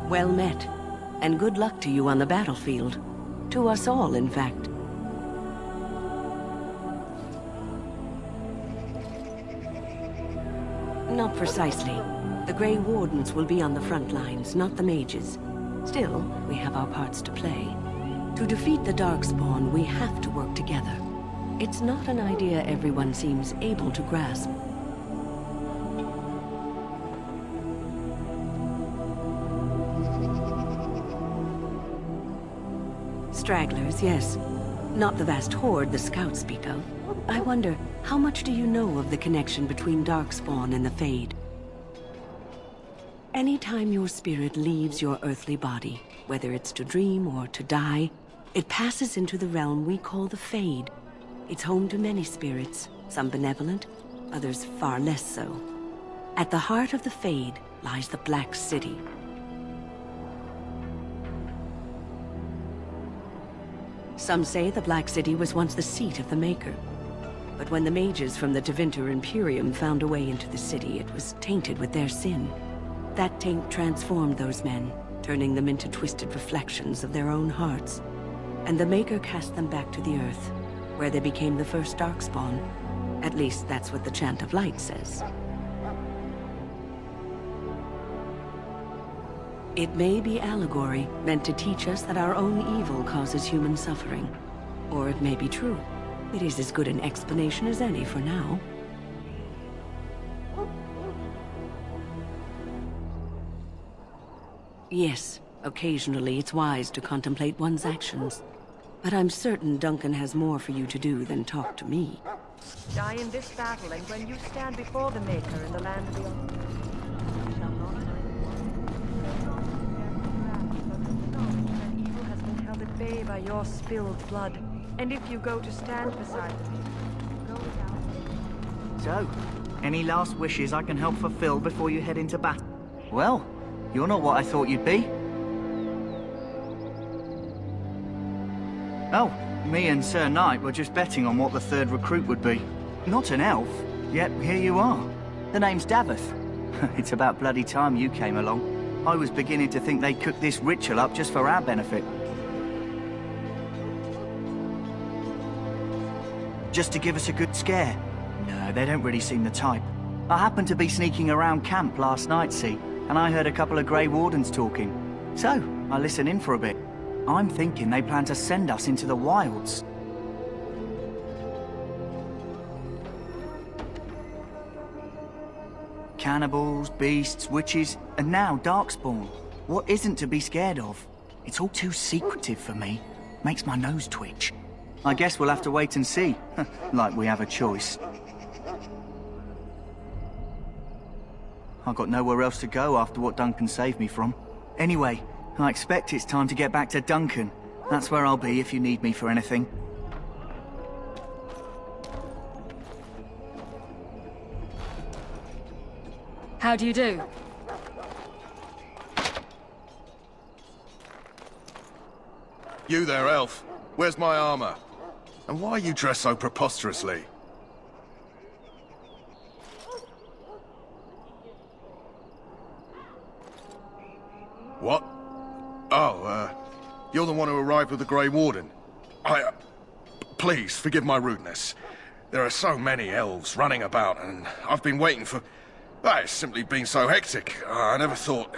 Well met. And good luck to you on the battlefield. To us all, in fact. Not precisely. The Grey Wardens will be on the front lines, not the mages. Still, we have our parts to play. To defeat the Darkspawn, we have to work together. It's not an idea everyone seems able to grasp. Stragglers, yes. Not the vast horde the scouts speak of. I wonder, how much do you know of the connection between Darkspawn and the Fade? Anytime your spirit leaves your earthly body, whether it's to dream or to die, it passes into the realm we call the Fade. It's home to many spirits, some benevolent, others far less so. At the heart of the Fade lies the Black City. Some say the Black City was once the seat of the Maker. But when the mages from the Tevinter Imperium found a way into the city, it was tainted with their sin. That taint transformed those men, turning them into twisted reflections of their own hearts. And the Maker cast them back to the Earth, where they became the first Darkspawn. At least that's what the Chant of Light says. It may be allegory, meant to teach us that our own evil causes human suffering. Or it may be true. It is as good an explanation as any for now. Yes, occasionally it's wise to contemplate one's actions. But I'm certain Duncan has more for you to do than talk to me. Die in this battle, and when you stand before the Maker in the land beyond, you shall not that evil has been held at bay by your spilled blood. And if you go to stand beside the Maker, go down. So, any last wishes I can help fulfill before you head into battle? Well, you're not what I thought you'd be. Oh, me and Sir Knight were just betting on what the third recruit would be. Not an elf, yet here you are. The name's Daveth. It's about bloody time you came along. I was beginning to think they'd cook this ritual up just for our benefit. Just to give us a good scare. No, they don't really seem the type. I happened to be sneaking around camp last night, see, and I heard a couple of Grey Wardens talking. So, I listened in for a bit. I'm thinking they plan to send us into the wilds. Cannibals, beasts, witches, and now Darkspawn. What isn't to be scared of? It's all too secretive for me. Makes my nose twitch. I guess we'll have to wait and see. Like we have a choice. I've got nowhere else to go after what Duncan saved me from. Anyway, I expect it's time to get back to Duncan. That's where I'll be if you need me for anything. How do you do? You there, elf. Where's my armor? And why are you dressed so preposterously? What? Oh, you're the one who arrived with the Grey Warden. Please, forgive my rudeness. There are so many elves running about, and I've been waiting for... It's simply been so hectic. I never thought...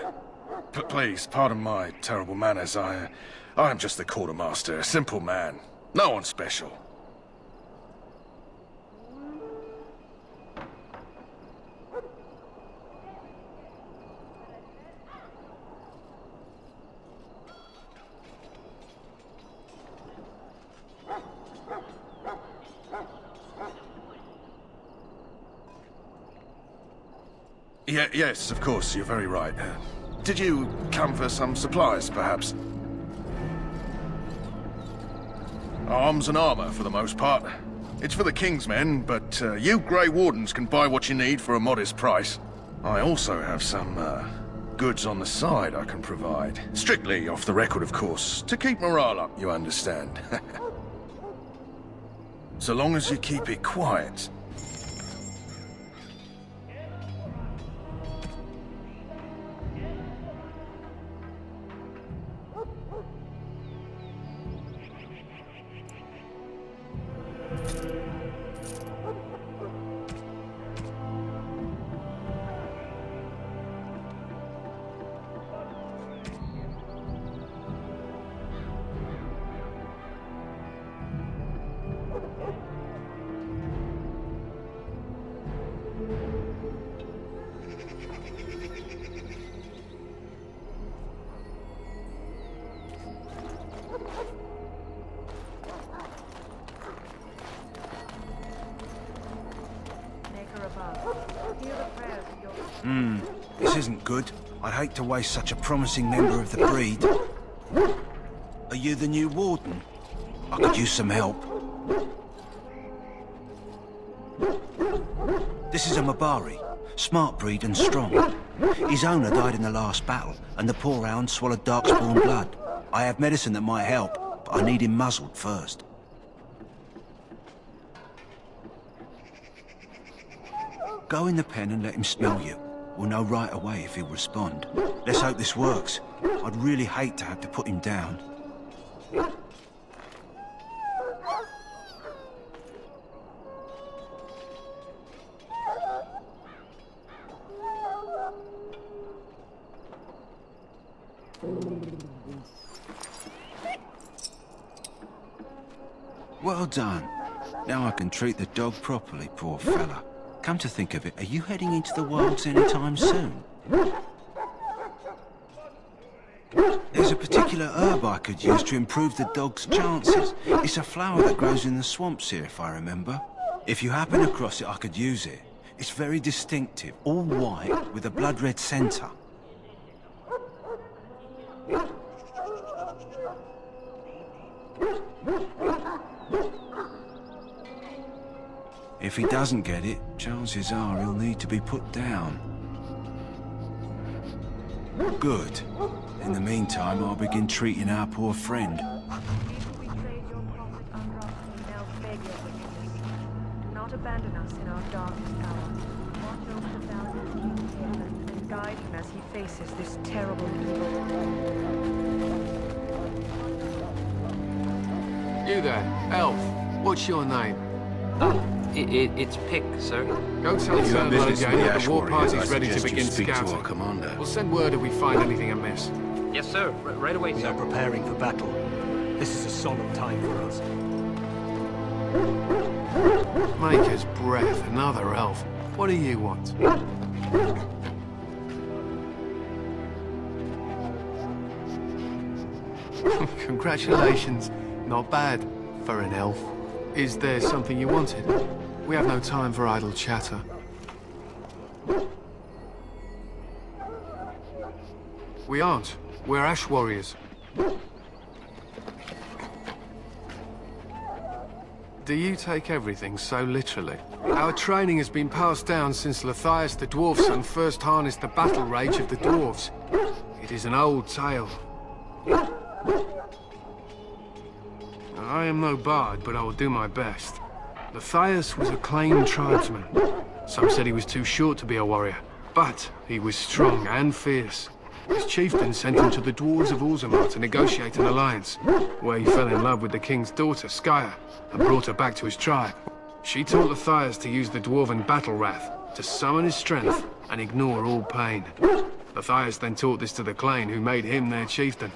Please, pardon my terrible manners. I am just the quartermaster, a simple man. No one special. Yes, of course, you're very right. Did you come for some supplies, perhaps? Arms and armor, for the most part. It's for the King's men, but you Grey Wardens can buy what you need for a modest price. I also have some, goods on the side I can provide. Strictly off the record, of course, to keep morale up, you understand. So long as you keep it quiet. honor to your... This isn't good. I'd hate to waste such a promising member of the breed. Are you the new warden? I could use some help. This is a Mabari. Smart breed and strong. His owner died in the last battle, and the poor hound swallowed darkspawn blood. I have medicine that might help, but I need him muzzled first. Go in the pen and let him smell you. We'll know right away if he'll respond. Let's hope this works. I'd really hate to have to put him down. Well done. Now I can treat the dog properly, poor fella. Come to think of it, are you heading into the wilds anytime soon? There's a particular herb I could use to improve the dog's chances. It's a flower that grows in the swamps here, if I remember. If you happen across it, I could use it. It's very distinctive, all white with a blood-red centre. If he doesn't get it, chances are he'll need to be put down. Good. In the meantime, I'll begin treating our poor friend. We trade your prophet under us and now beg your forgiveness. Do not abandon us in our darkest hour. Watch over the valiant King Caelan and guide him as he faces this terrible evil. You there, elf. What's your name? It's Pick, sir. Go tell Sir Logan that the war party's ready to begin scouting. Our commander. We'll send word if we find anything amiss. Yes, sir. Right away, We sir. are preparing for battle. This is a solemn time for us. Maker's breath, another elf. What do you want? Congratulations. Not bad for an elf. Is there something you wanted? We have no time for idle chatter. We aren't. We're ash warriors. Do you take everything so literally? Our training has been passed down since Lathias the dwarf's son first harnessed the battle rage of the dwarves. It is an old tale. I am no bard, but I will do my best. Lathias was a claimed tribesman. Some said he was too short to be a warrior, but he was strong and fierce. His chieftain sent him to the dwarves of Orzammar to negotiate an alliance, where he fell in love with the king's daughter, Skya, and brought her back to his tribe. She taught Lathias to use the dwarven battle wrath to summon his strength and ignore all pain. Lathias then taught this to the Clane, who made him their chieftain.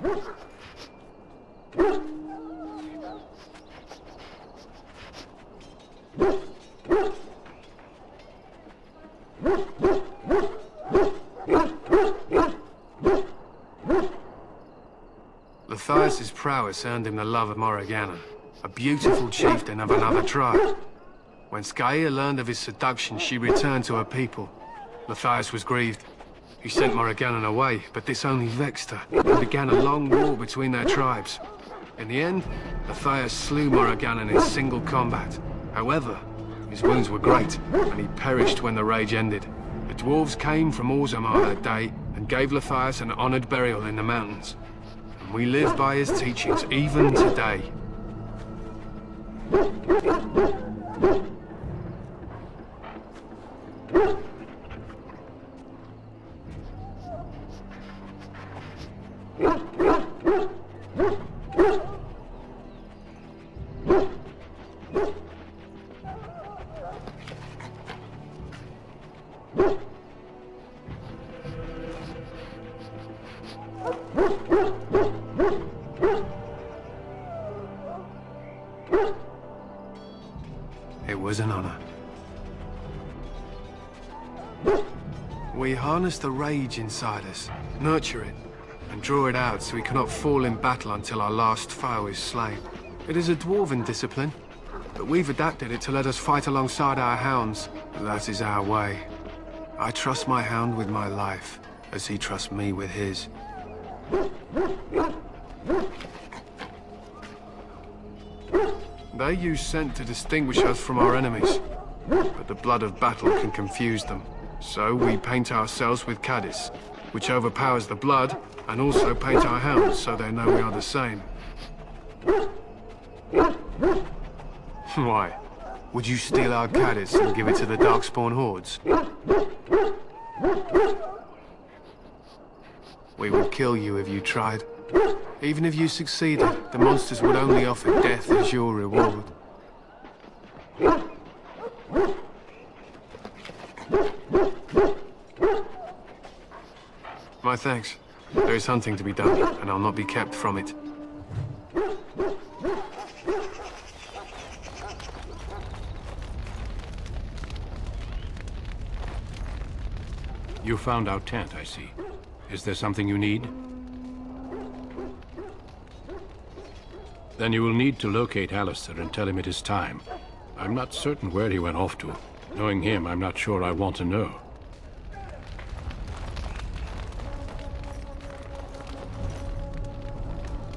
Lathias' prowess earned him the love of Morrigannon, a beautiful chieftain of another tribe. When Skya learned of his seduction, she returned to her people. Lathias was grieved. He sent Morrigannon away, but this only vexed her, and began a long war between their tribes. In the end, Lathias slew Morrigannon in single combat. However, his wounds were great, and he perished when the rage ended. The dwarves came from Orzammar that day, and gave Lathias an honored burial in the mountains. And we live by his teachings even today. It was an honor. We harness the rage inside us, nurture it, and draw it out so we cannot fall in battle until our last foe is slain. It is a dwarven discipline, but we've adapted it to let us fight alongside our hounds. That is our way. I trust my hound with my life, as he trusts me with his. They use scent to distinguish us from our enemies, but the blood of battle can confuse them. So we paint ourselves with caddis, which overpowers the blood, and also paint our hounds so they know we are the same. Why? Would you steal our caddis and give it to the Darkspawn hordes? We would kill you if you tried. Even if you succeeded, the monsters would only offer death as your reward. My thanks. There is hunting to be done, and I'll not be kept from it. You found our tent, I see. Is there something you need? Then you will need to locate Alistair and tell him it is time. I'm not certain where he went off to. Knowing him, I'm not sure I want to know.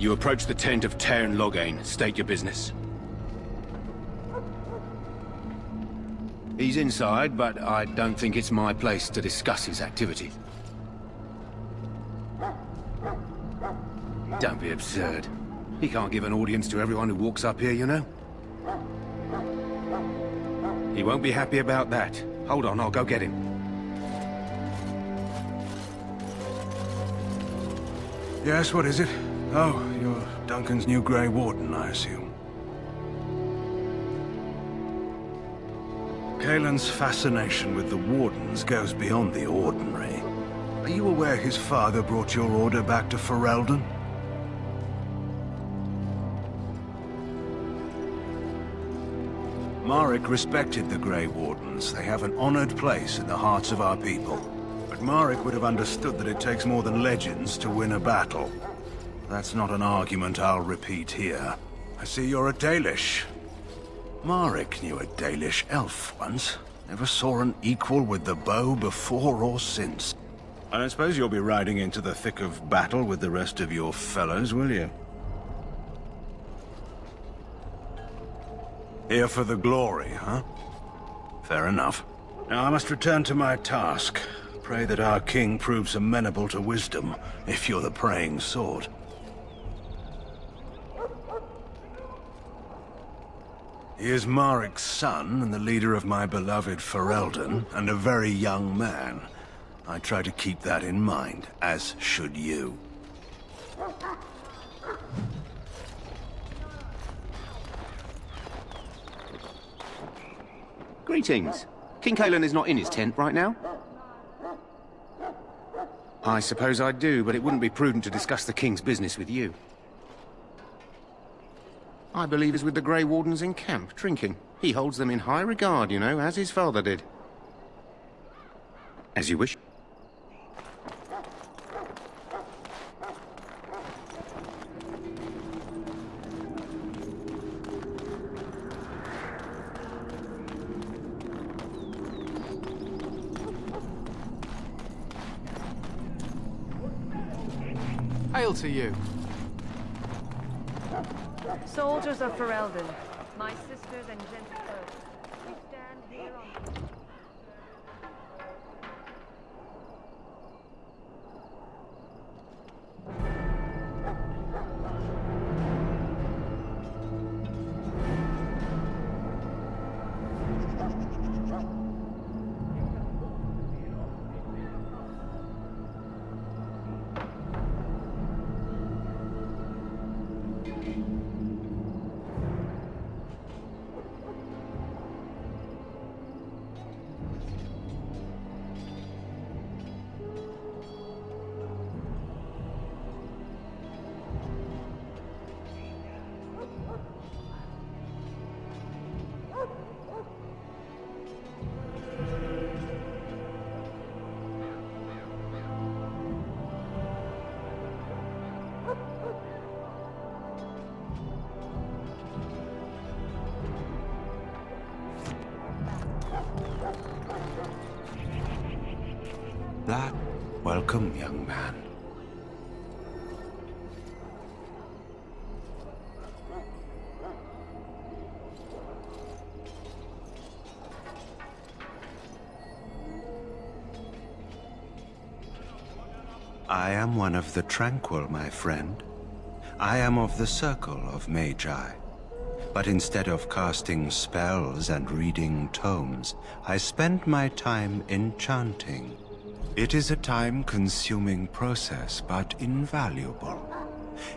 You approach the tent of Tairn Loghain. State your business. He's inside, but I don't think it's my place to discuss his activities. Don't be absurd. He can't give an audience to everyone who walks up here, you know? He won't be happy about that. Hold on, I'll go get him. Yes, what is it? Oh, you're Duncan's new Grey Warden, I assume. Kaelin's fascination with the Wardens goes beyond the ordinary. Are you aware his father brought your order back to Ferelden? Marek respected the Grey Wardens. They have an honored place in the hearts of our people. But Marek would have understood that it takes more than legends to win a battle. That's not an argument I'll repeat here. I see you're a Dalish. Marek knew a Dalish elf once. Never saw an equal with the bow before or since. I don't suppose you'll be riding into the thick of battle with the rest of your fellows, will you? Here for the glory, huh? Fair enough. Now I must return to my task. Pray that our king proves amenable to wisdom, if you're the praying sort. He is Marek's son and the leader of my beloved Ferelden, and a very young man. I try to keep that in mind, as should you. Greetings. King Kaelin is not in his tent right now? I suppose I do, but it wouldn't be prudent to discuss the king's business with you. I believe he's with the Grey Wardens in camp, drinking. He holds them in high regard, you know, as his father did. As you wish. Hail to you. Soldiers of Ferelden, my sisters and gentlefolk, we stand here on... That... Welcome, young man. I am one of the Tranquil, my friend. I am of the Circle of Magi. But instead of casting spells and reading tomes, I spend my time enchanting. It is a time-consuming process, but invaluable.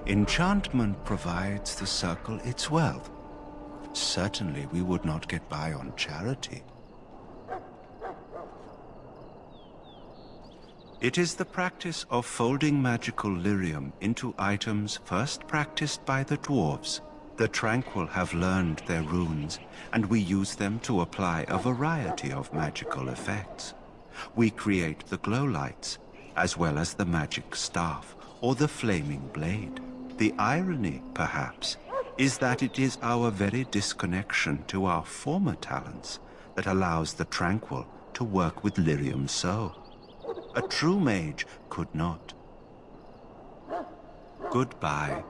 Enchantment provides the Circle its wealth. Certainly we would not get by on charity. It is the practice of folding magical lyrium into items first practiced by the dwarves. The Tranquil have learned their runes, and we use them to apply a variety of magical effects. We create the glow lights, as well as the magic staff, or the flaming blade. The irony, perhaps, is that it is our very disconnection to our former talents that allows the Tranquil to work with lyrium so. A true mage could not. Goodbye.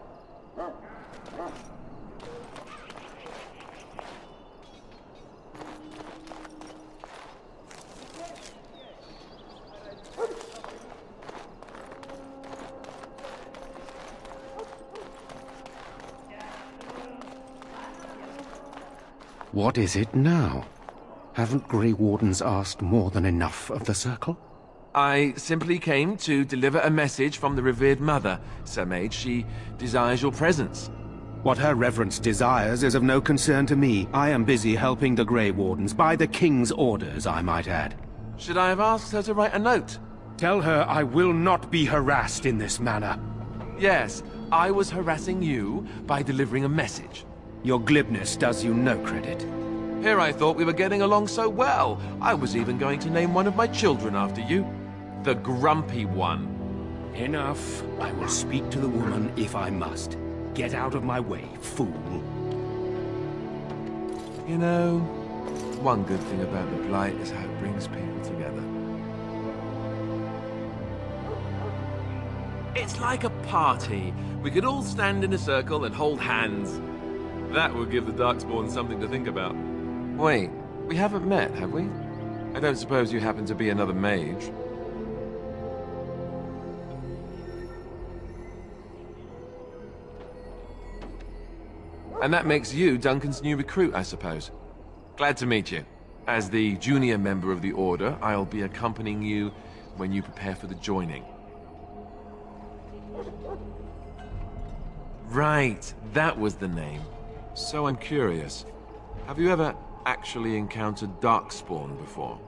What is it now? Haven't Grey Wardens asked more than enough of the Circle? I simply came to deliver a message from the revered mother, Sir Mage. She desires your presence. What her reverence desires is of no concern to me. I am busy helping the Grey Wardens, by the King's orders, I might add. Should I have asked her to write a note? Tell her I will not be harassed in this manner. Yes, I was harassing you by delivering a message. Your glibness does you no credit. Here I thought we were getting along so well. I was even going to name one of my children after you. The Grumpy One. Enough. I will speak to the woman if I must. Get out of my way, fool. You know, one good thing about the Blight is how it brings people together. It's like a party. We could all stand in a circle and hold hands. That would give the Darkspawn something to think about. Wait, we haven't met, have we? I don't suppose you happen to be another mage? And that makes you Duncan's new recruit, I suppose. Glad to meet you. As the junior member of the Order, I'll be accompanying you when you prepare for the joining. Right, that was the name. So I'm curious. Have you ever actually encountered Darkspawn before?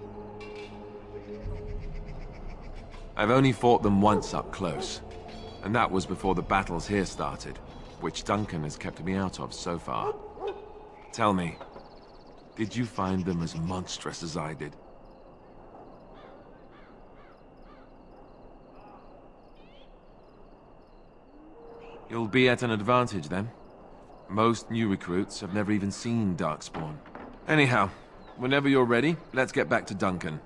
I've only fought them once up close, and that was before the battles here started, which Duncan has kept me out of so far. Tell me, did you find them as monstrous as I did? You'll be at an advantage then. Most new recruits have never even seen Darkspawn. Anyhow, whenever you're ready, let's get back to Duncan.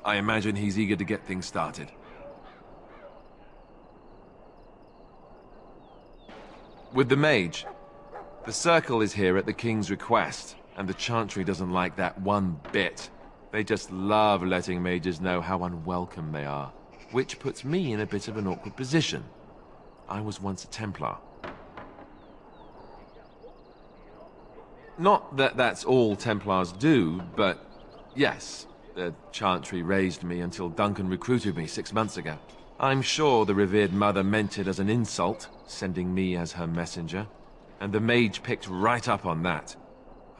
I imagine he's eager to get things started. With the mage, the Circle is here at the King's request, and the Chantry doesn't like that one bit. They just love letting mages know how unwelcome they are, which puts me in a bit of an awkward position. I was once a Templar. Not that that's all Templars do, but yes, the Chantry raised me until Duncan recruited me 6 months ago. I'm sure the revered mother meant it as an insult, sending me as her messenger, and the mage picked right up on that.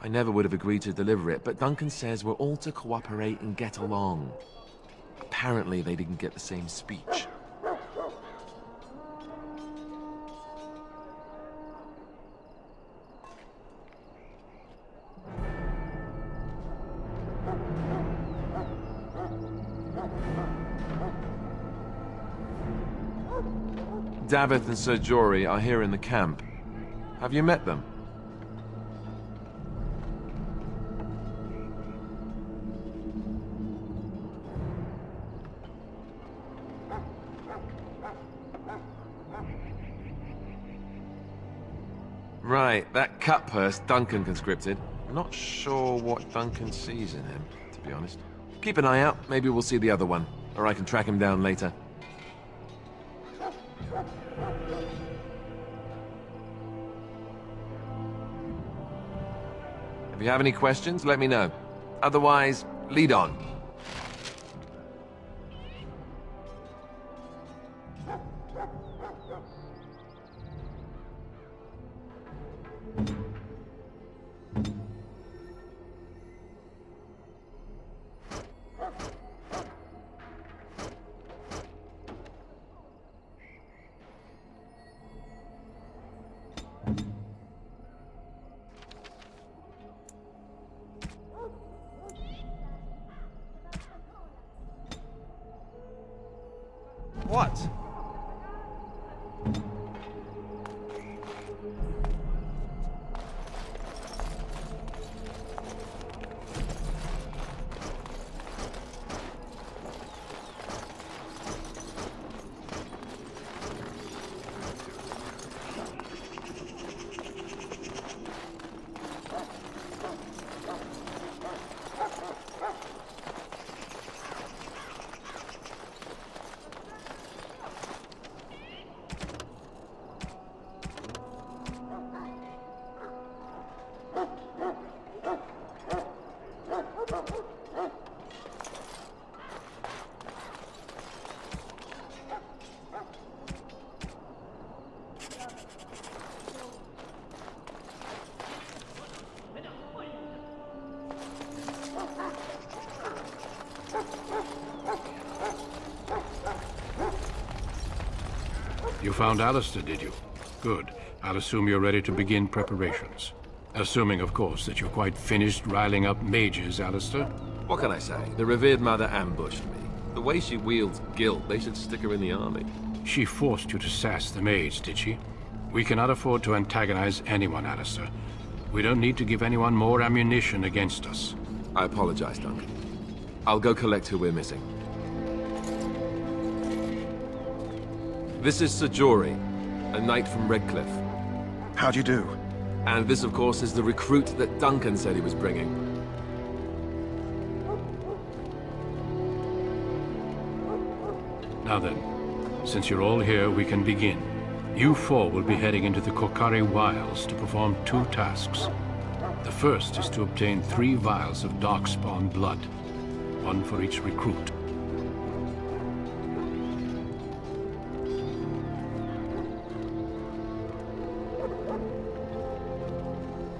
I never would have agreed to deliver it, but Duncan says we're all to cooperate and get along. Apparently they didn't get the same speech. Davith and Sir Jory are here in the camp. Have you met them? Right, that cut purse Duncan conscripted. Not sure what Duncan sees in him, to be honest. Keep an eye out, maybe we'll see the other one. Or I can track him down later. If you have any questions, let me know. Otherwise, lead on. What? You found Alistair, did you? Good. I'll assume you're ready to begin preparations. Assuming, of course, that you're quite finished riling up mages, Alistair. What can I say? The revered mother ambushed me. The way she wields guilt, they should stick her in the army. She forced you to sass the mage, did she? We cannot afford to antagonize anyone, Alistair. We don't need to give anyone more ammunition against us. I apologize, Duncan. I'll go collect who we're missing. This is Sir Jory, a knight from Redcliffe. How do you do? And this, of course, is the recruit that Duncan said he was bringing. Now then, since you're all here, we can begin. You four will be heading into the Kokari Wilds to perform 2 tasks. The first is to obtain 3 vials of Darkspawn blood, 1 for each recruit.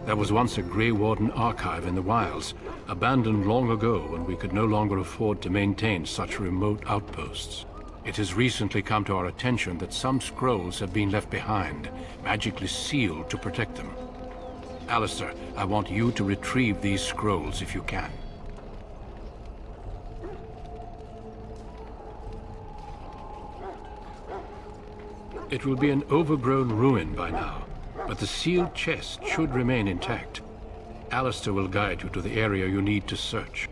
There was once a Grey Warden archive in the wilds, abandoned long ago when we could no longer afford to maintain such remote outposts. It has recently come to our attention that some scrolls have been left behind, magically sealed to protect them. Alistair, I want you to retrieve these scrolls if you can. It will be an overgrown ruin by now, but the sealed chest should remain intact. Alistair will guide you to the area you need to search.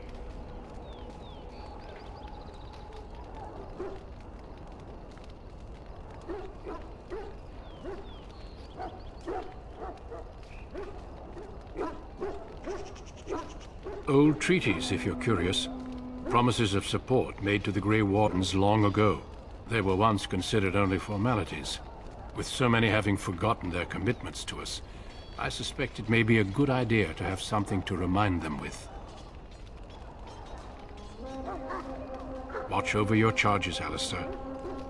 Old treaties, if you're curious. Promises of support made to the Grey Wardens long ago. They were once considered only formalities. With so many having forgotten their commitments to us, I suspect it may be a good idea to have something to remind them with. Watch over your charges, Alistair.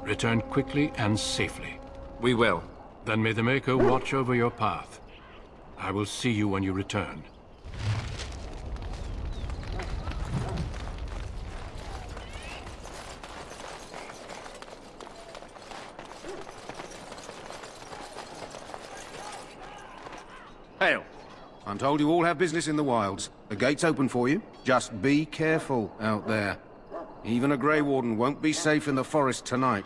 Return quickly and safely. We will. Then may the Maker watch over your path. I will see you when you return. Hail. I'm told you all have business in the wilds. The gate's open for you. Just be careful out there. Even a Grey Warden won't be safe in the forest tonight.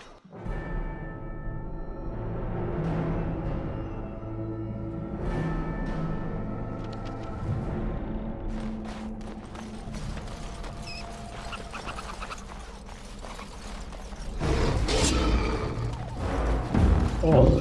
Oh.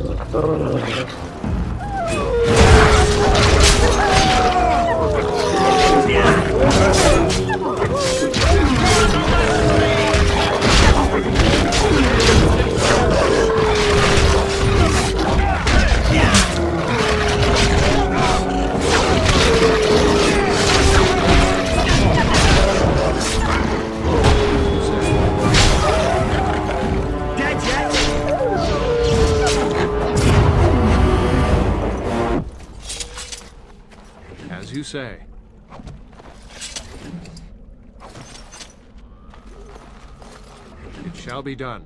say. It shall be done.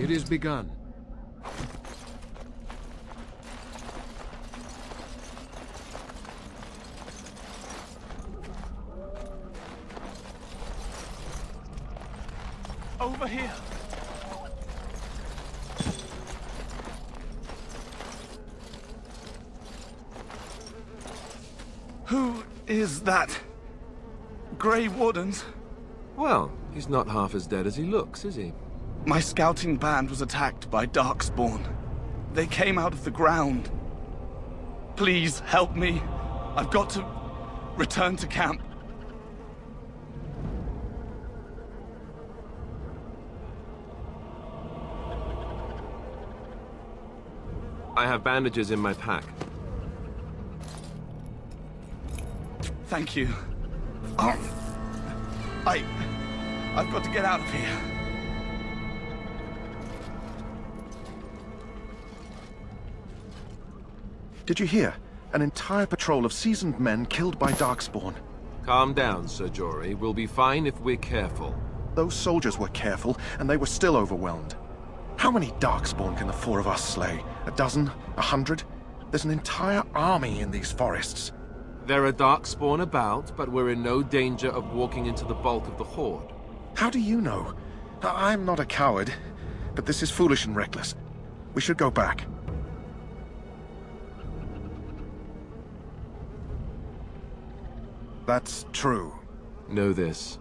It is begun. Over here. Who is that? Grey Wardens? Well, he's not half as dead as he looks, is he? My scouting band was attacked by Darkspawn. They came out of the ground. Please help me. I've got to return to camp. I have bandages in my pack. Thank you. I've got to get out of here. Did you hear? An entire patrol of seasoned men killed by Darkspawn. Calm down, Sir Jory. We'll be fine if we're careful. Those soldiers were careful, and they were still overwhelmed. How many Darkspawn can the four of us slay? A dozen? 100? There's an entire army in these forests. There are Darkspawn about, but we're in no danger of walking into the bulk of the Horde. How do you know? I'm not a coward, but this is foolish and reckless. We should go back. That's true. Know this.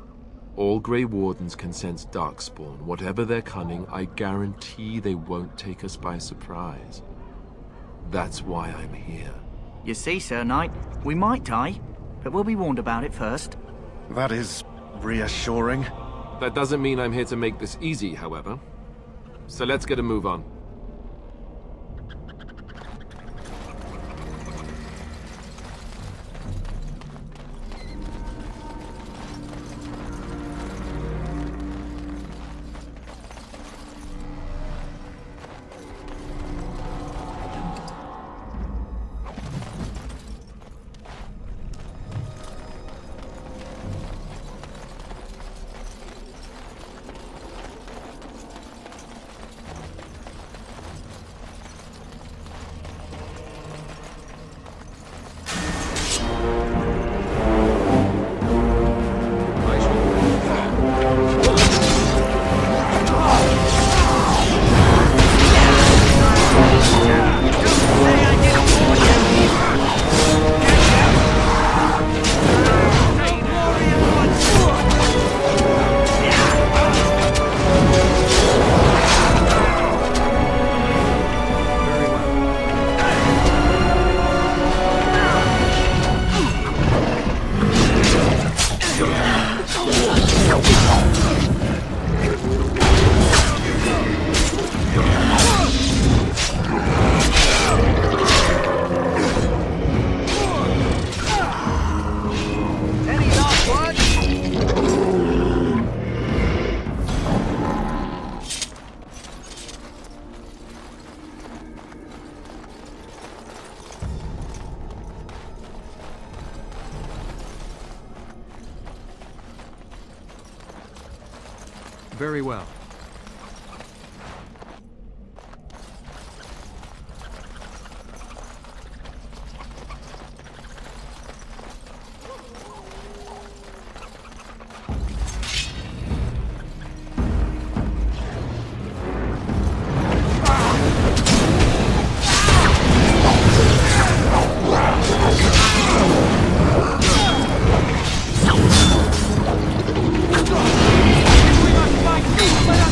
All Grey Wardens can sense Darkspawn. Whatever their cunning, I guarantee they won't take us by surprise. That's why I'm here. You see, Sir Knight, we might die, but we'll be warned about it first. That is reassuring. That doesn't mean I'm here to make this easy, however. So let's get a move on. Very well. Fight!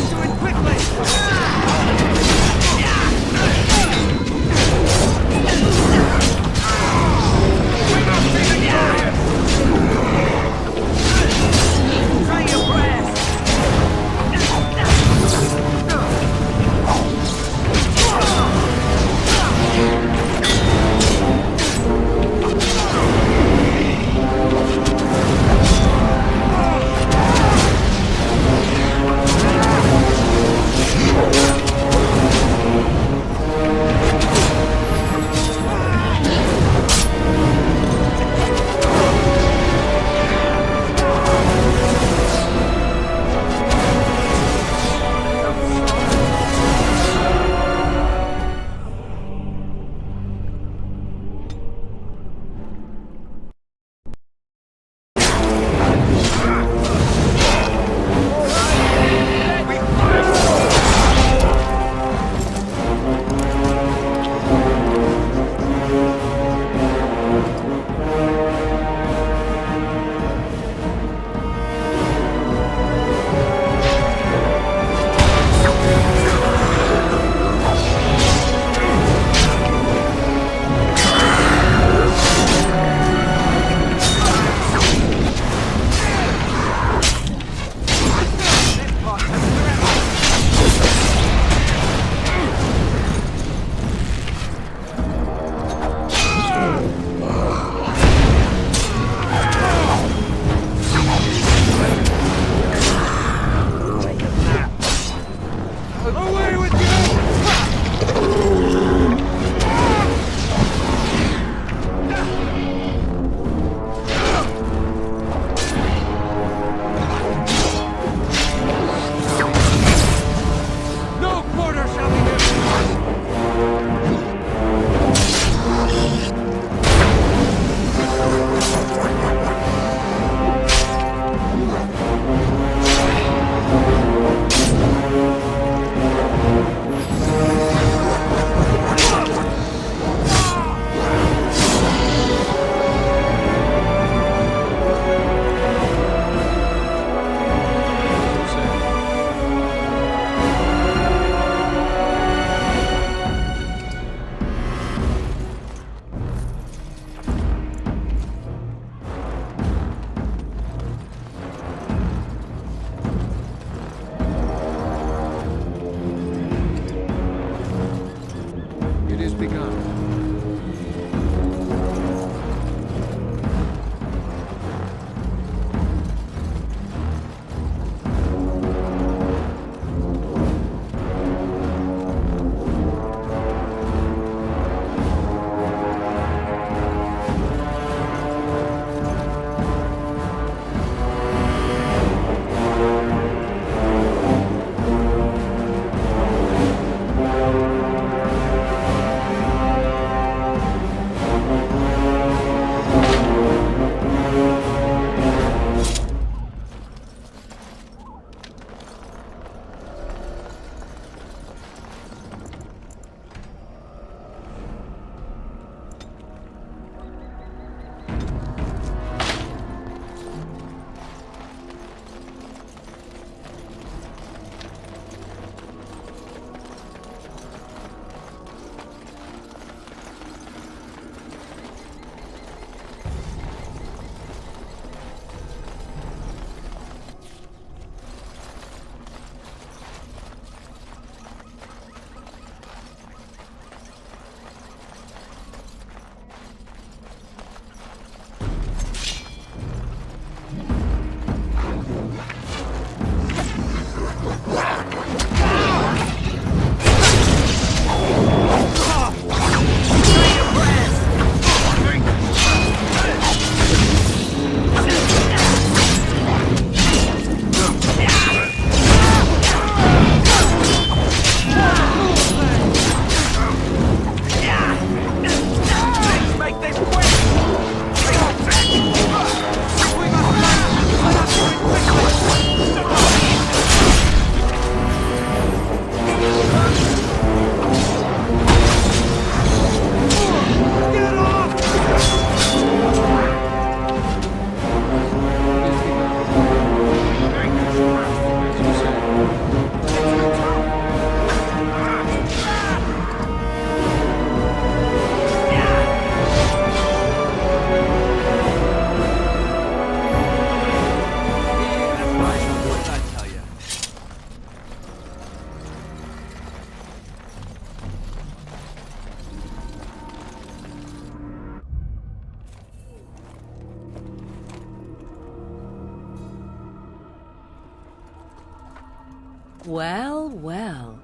Well, well.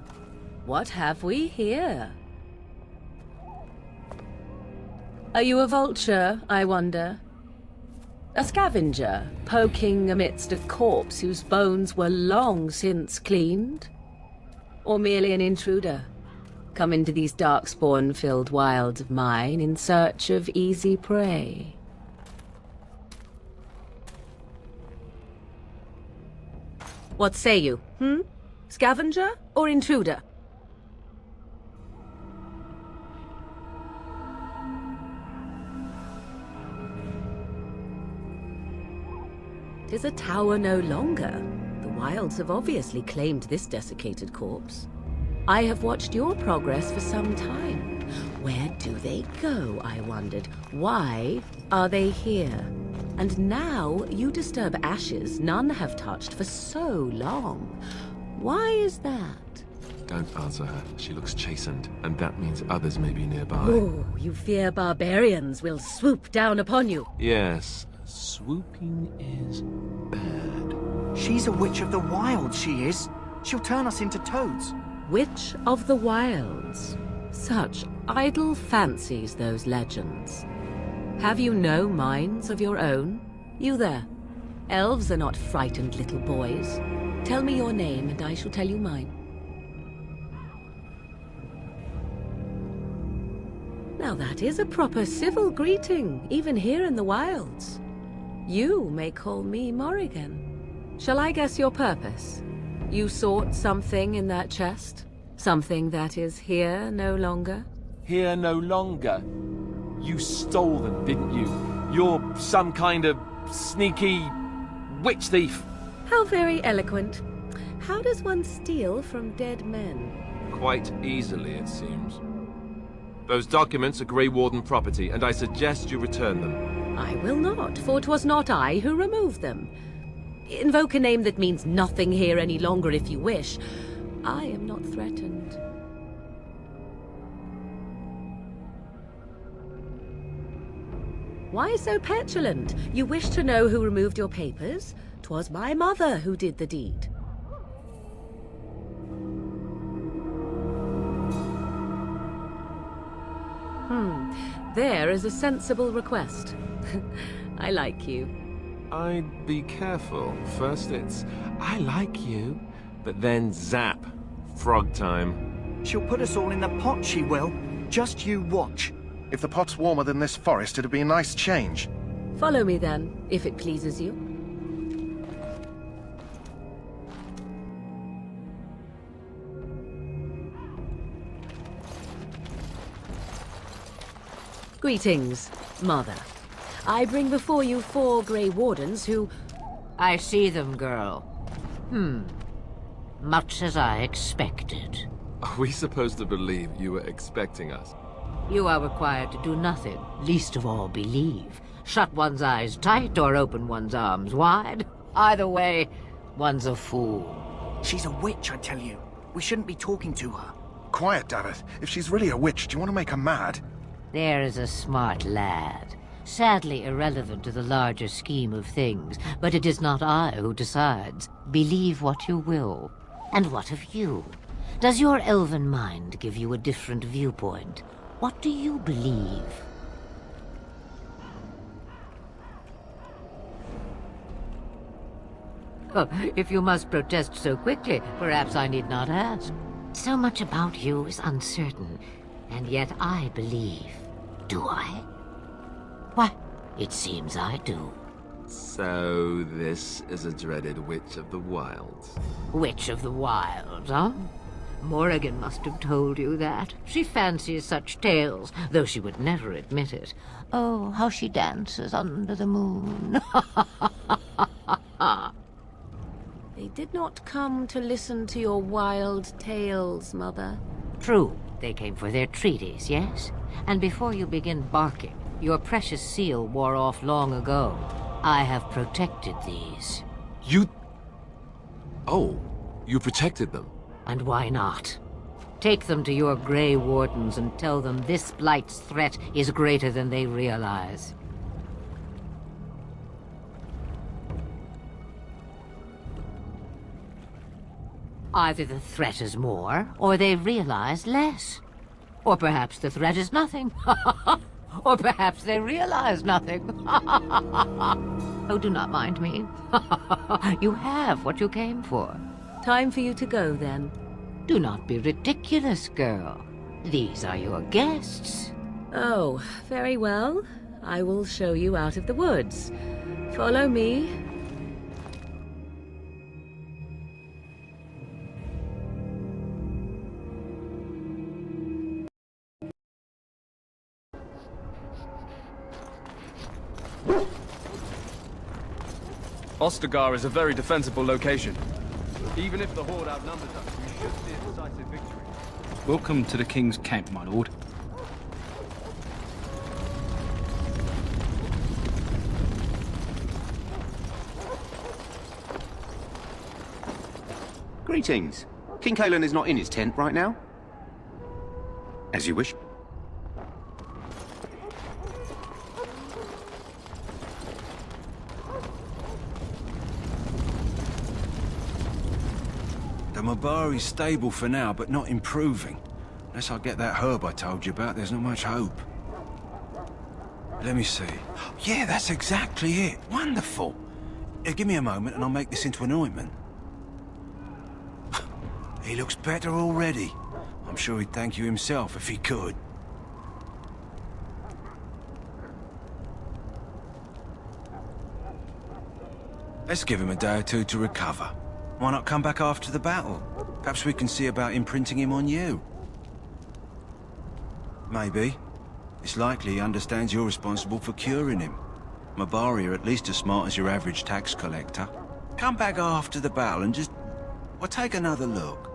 What have we here? Are you a vulture, I wonder? A scavenger, poking amidst a corpse whose bones were long since cleaned? Or merely an intruder, come into these darkspawn-filled wilds of mine in search of easy prey? What say you, Scavenger or intruder? Tis a tower no longer. The wilds have obviously claimed this desiccated corpse. I have watched your progress for some time. Where do they go, I wondered? Why are they here? And now you disturb ashes none have touched for so long. Why is that? Don't answer her. She looks chastened, and that means others may be nearby. Oh, you fear barbarians will swoop down upon you. Yes, swooping is bad. She's a witch of the wilds, she is. She'll turn us into toads. Witch of the Wilds. Such idle fancies, those legends. Have you no minds of your own? You there. Elves are not frightened little boys. Tell me your name and I shall tell you mine. Now that is a proper civil greeting, even here in the wilds. You may call me Morrigan. Shall I guess your purpose? You sought something in that chest? Something that is here no longer? Here no longer? You stole them, didn't you? You're some kind of sneaky witch thief. How very eloquent. How does one steal from dead men? Quite easily, it seems. Those documents are Grey Warden property, and I suggest you return them. I will not, for 'twas not I who removed them. Invoke a name that means nothing here any longer if you wish. I am not threatened. Why so petulant? You wish to know who removed your papers? 'Twas my mother who did the deed. There is a sensible request. I like you. I'd be careful. First it's, I like you, but then zap. Frog time. She'll put us all in the pot, she will. Just you watch. If the pot's warmer than this forest, it'd be a nice change. Follow me then, if it pleases you. Greetings, Mother. I bring before you 4 Grey Wardens who... I see them, girl. Much as I expected. Are we supposed to believe you were expecting us? You are required to do nothing, least of all believe. Shut one's eyes tight or open one's arms wide. Either way, one's a fool. She's a witch, I tell you. We shouldn't be talking to her. Quiet, Davith. If she's really a witch, do you want to make her mad? There is a smart lad. Sadly irrelevant to the larger scheme of things, but it is not I who decides. Believe what you will. And what of you? Does your elven mind give you a different viewpoint? What do you believe? Oh, if you must protest so quickly, perhaps I need not ask. So much about you is uncertain, and yet I believe. Do I? Why, it seems I do. So this is a dreaded Witch of the Wilds. Witch of the Wilds, huh? Morrigan must have told you that. She fancies such tales, though she would never admit it. Oh, how she dances under the moon. They did not come to listen to your wild tales, Mother. True, they came for their treaties, yes? And before you begin barking, your precious seal wore off long ago. I have protected these. You... Oh, you protected them? And why not? Take them to your Grey Wardens and tell them this Blight's threat is greater than they realize. Either the threat is more, or they've realized less. Or perhaps the threat is nothing. Or perhaps they realize nothing. Oh, do not mind me. You have what you came for. Time for you to go, then. Do not be ridiculous, girl. These are your guests. Oh, very well. I will show you out of the woods. Follow me. Ostagar is a very defensible location. Even if the Horde outnumbers us, we should see a decisive victory. Welcome to the King's camp, my lord. Greetings. King Kalen is not in his tent right now? As you wish. The Mabari's stable for now, but not improving. Unless I get that herb I told you about, there's not much hope. Let me see. Yeah, that's exactly it. Wonderful. Give me a moment and I'll make this into an ointment. He looks better already. I'm sure he'd thank you himself if he could. Let's give him a day or two to recover. Why not come back after the battle? Perhaps we can see about imprinting him on you. Maybe. It's likely he understands you're responsible for curing him. Mabari are at least as smart as your average tax collector. Come back after the battle and just... well, take another look.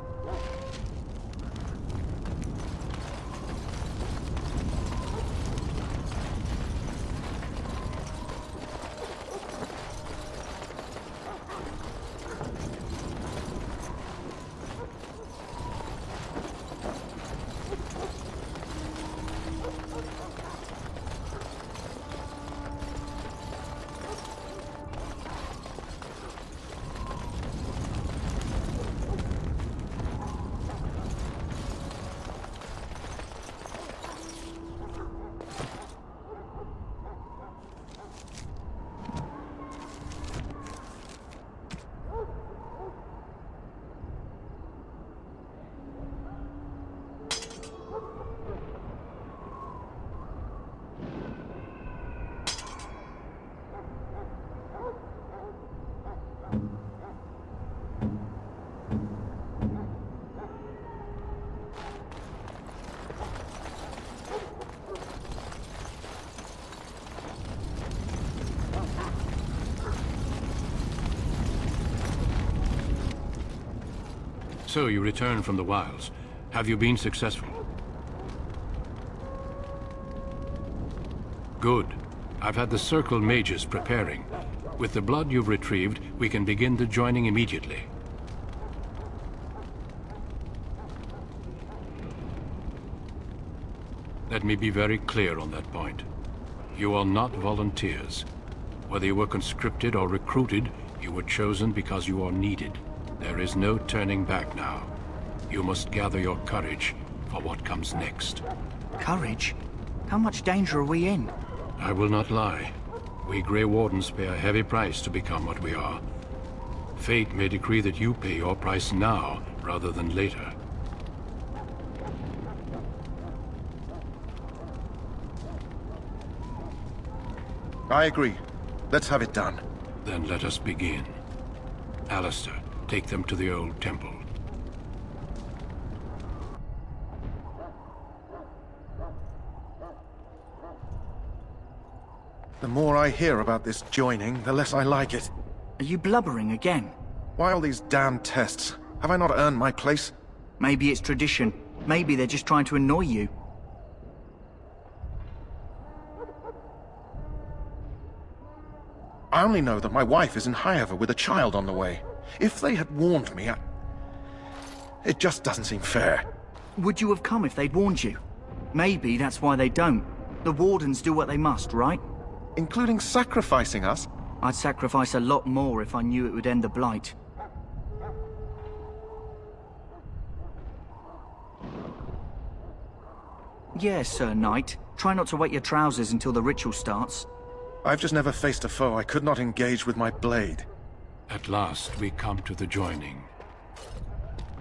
So you return from the wilds. Have you been successful? Good. I've had the Circle mages preparing. With the blood you've retrieved, we can begin the joining immediately. Let me be very clear on that point. You are not volunteers. Whether you were conscripted or recruited, you were chosen because you are needed. There is no turning back now. You must gather your courage for what comes next. Courage? How much danger are we in? I will not lie. We Grey Wardens pay a heavy price to become what we are. Fate may decree that you pay your price now, rather than later. I agree. Let's have it done. Then let us begin. Alistair, take them to the old temple. The more I hear about this joining, the less I like it. Are you blubbering again? Why all these damn tests? Have I not earned my place? Maybe it's tradition. Maybe they're just trying to annoy you. I only know that my wife is in Highever with a child on the way. If they had warned me, it just doesn't seem fair. Would you have come if they'd warned you? Maybe that's why they don't. The Wardens do what they must, right? Including sacrificing us? I'd sacrifice a lot more if I knew it would end the Blight. Yes, Sir Knight. Try not to wet your trousers until the ritual starts. I've just never faced a foe I could not engage with my blade. At last, we come to the joining.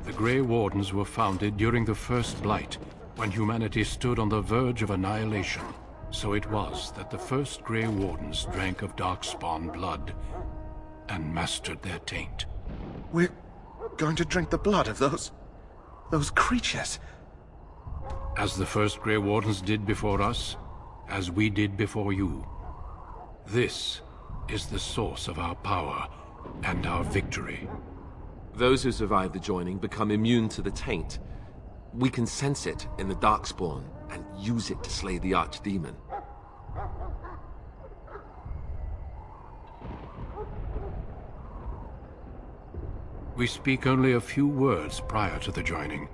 The Grey Wardens were founded during the First Blight, when humanity stood on the verge of annihilation. So it was that the first Grey Wardens drank of Darkspawn blood and mastered their taint. We're going to drink the blood of those creatures. As the first Grey Wardens did before us, as we did before you. This is the source of our power and our victory. Those who survive the joining become immune to the taint. We can sense it in the Darkspawn and use it to slay the Archdemon. We speak only a few words prior to the joining,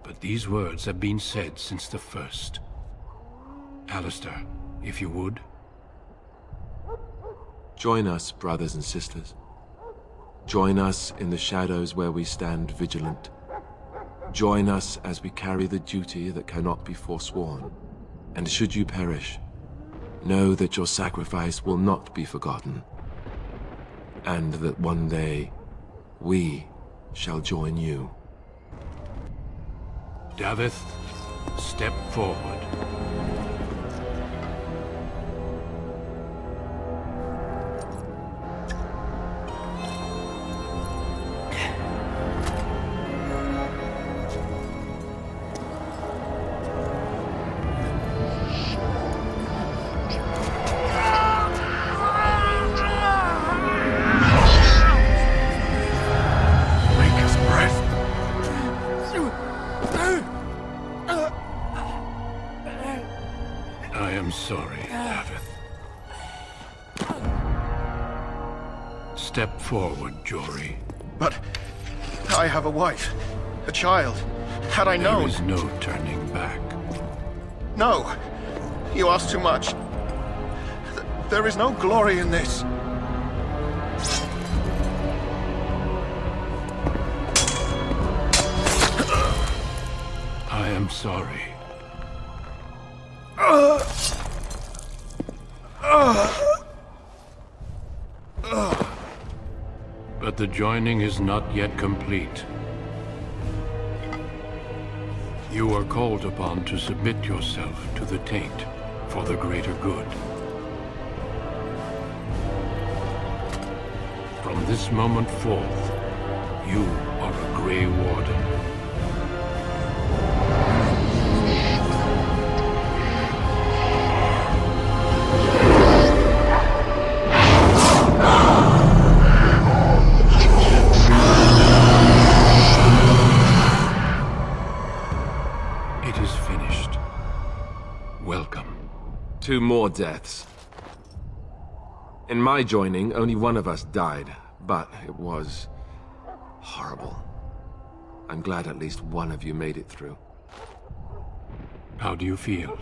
but these words have been said since the first. Alistair, if you would. Join us, brothers and sisters. Join us in the shadows where we stand vigilant. Join us as we carry the duty that cannot be forsworn. And should you perish, know that your sacrifice will not be forgotten. And that one day, we shall join you. Davith, step forward. I am sorry, Davith. Step forward, Jory. But I have a wife, a child. Had I known... There is no turning back. No! You ask too much. There is no glory in this. I am sorry. But the joining is not yet complete. You are called upon to submit yourself to the taint for the greater good. From this moment forth, you are a Grey Warden. It is finished. Welcome. 2 more deaths. In my joining, only one of us died, but it was horrible. I'm glad at least one of you made it through. How do you feel?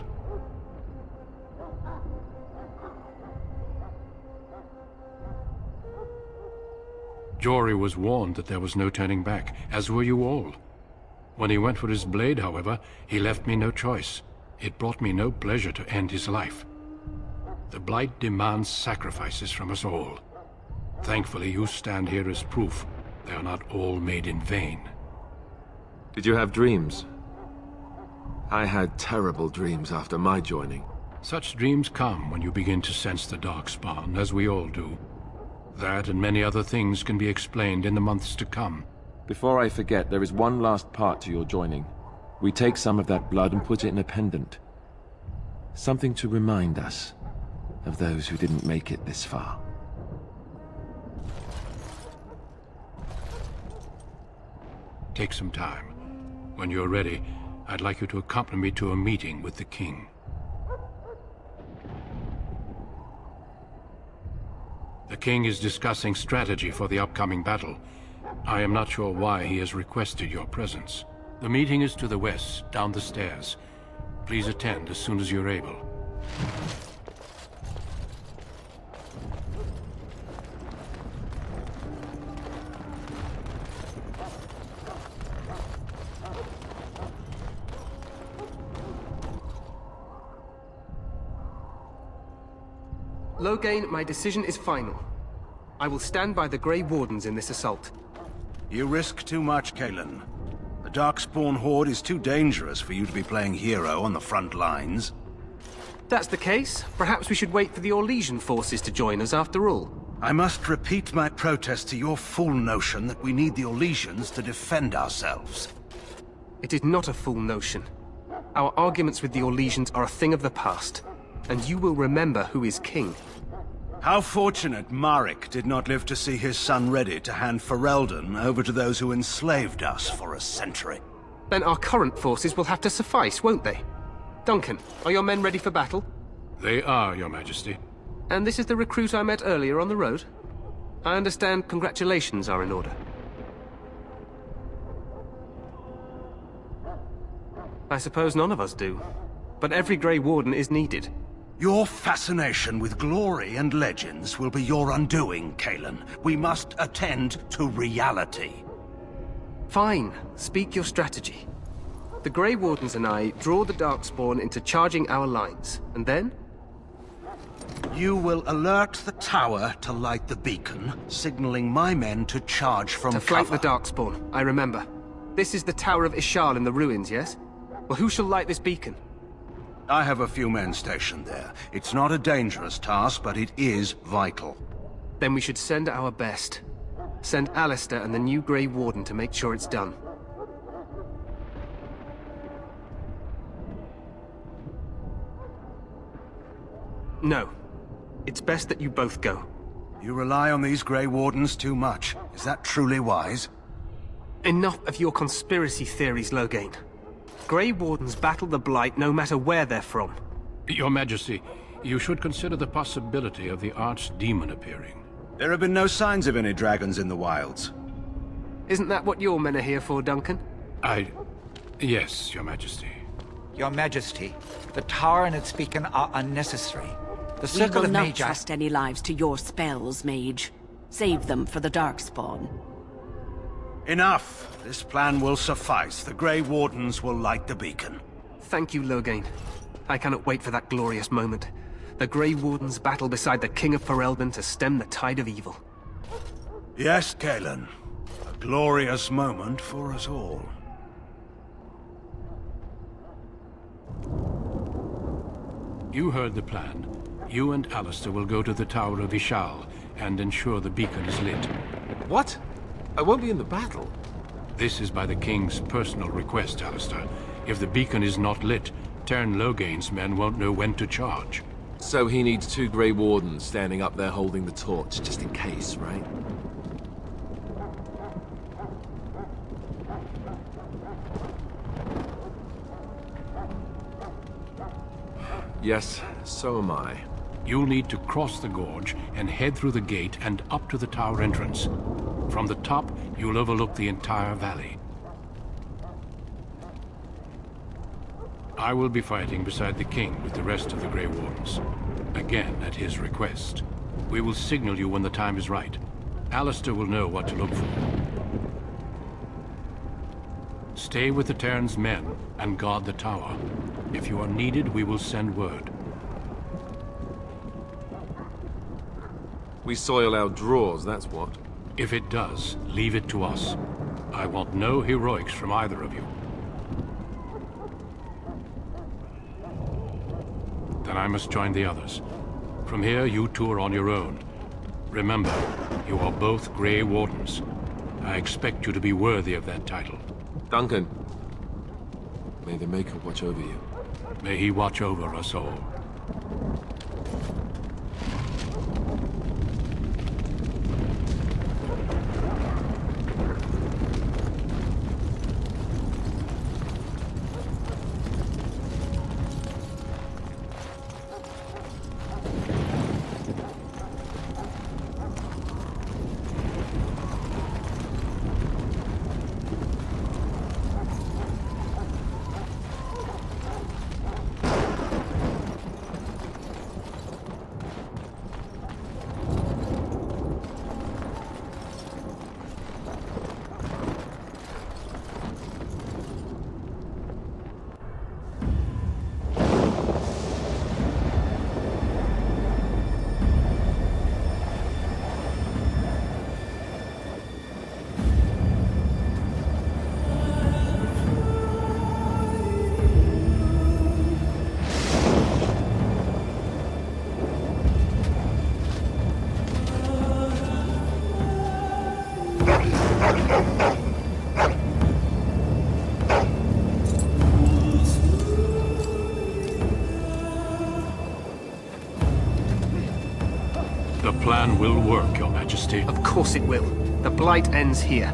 Jory was warned that there was no turning back, as were you all. When he went for his blade, however, he left me no choice. It brought me no pleasure to end his life. The Blight demands sacrifices from us all. Thankfully, you stand here as proof they are not all made in vain. Did you have dreams? I had terrible dreams after my joining. Such dreams come when you begin to sense the Darkspawn, as we all do. That and many other things can be explained in the months to come. Before I forget, there is one last part to your joining. We take some of that blood and put it in a pendant. Something to remind us of those who didn't make it this far. Take some time. When you're ready, I'd like you to accompany me to a meeting with the king. The king is discussing strategy for the upcoming battle. I am not sure why he has requested your presence. The meeting is to the west, down the stairs. Please attend as soon as you're able. Loghain, my decision is final. I will stand by the Grey Wardens in this assault. You risk too much, Kalen. The Darkspawn Horde is too dangerous for you to be playing hero on the front lines. That's the case. Perhaps we should wait for the Orlesian forces to join us after all. I must repeat my protest to your fool notion that we need the Orlesians to defend ourselves. It is not a fool notion. Our arguments with the Orlesians are a thing of the past, and you will remember who is king. How fortunate Marek did not live to see his son ready to hand Ferelden over to those who enslaved us for a century. Then our current forces will have to suffice, won't they? Duncan, are your men ready for battle? They are, Your Majesty. And this is the recruit I met earlier on the road? I understand congratulations are in order. I suppose none of us do. But every Grey Warden is needed. Your fascination with glory and legends will be your undoing, Kalen. We must attend to reality. Fine. Speak your strategy. The Grey Wardens and I draw the Darkspawn into charging our lines, and then? You will alert the tower to light the beacon, signaling my men to charge from cover. To flank the Darkspawn, I remember. This is the Tower of Ishal in the ruins, yes? Well, who shall light this beacon? I have a few men stationed there. It's not a dangerous task, but it is vital. Then we should send our best. Send Alistair and the new Grey Warden to make sure it's done. No. It's best that you both go. You rely on these Grey Wardens too much. Is that truly wise? Enough of your conspiracy theories, Loghain. Grey Wardens battle the Blight no matter where they're from. Your Majesty, you should consider the possibility of the Archdemon appearing. There have been no signs of any dragons in the wilds. Isn't that what your men are here for, Duncan? Yes, Your Majesty. Your Majesty, the tower and its beacon are unnecessary. The circle We will of not Magi... trust any lives to your spells, Mage. Save them for the Darkspawn. Enough! This plan will suffice. The Grey Wardens will light the beacon. Thank you, Loghain. I cannot wait for that glorious moment. The Grey Wardens battle beside the King of Ferelden to stem the tide of evil. Yes, Kalen. A glorious moment for us all. You heard the plan. You and Alistair will go to the Tower of Ishal and ensure the beacon is lit. What? I won't be in the battle. This is by the King's personal request, Alistair. If the beacon is not lit, Tern Loghain's men won't know when to charge. So he needs 2 Grey Wardens standing up there holding the torch, just in case, right? Yes, so am I. You'll need to cross the gorge and head through the gate and up to the tower entrance. From the top, you'll overlook the entire valley. I will be fighting beside the king with the rest of the Grey Wardens. Again, at his request. We will signal you when the time is right. Alistair will know what to look for. Stay with the Terran's men and guard the tower. If you are needed, we will send word. We soil our drawers, that's what. If it does, leave it to us. I want no heroics from either of you. Then I must join the others. From here, you two are on your own. Remember, you are both Grey Wardens. I expect you to be worthy of that title. Duncan, may the Maker watch over you. May he watch over us all. The plan will work, Your Majesty. Of course it will. The Blight ends here.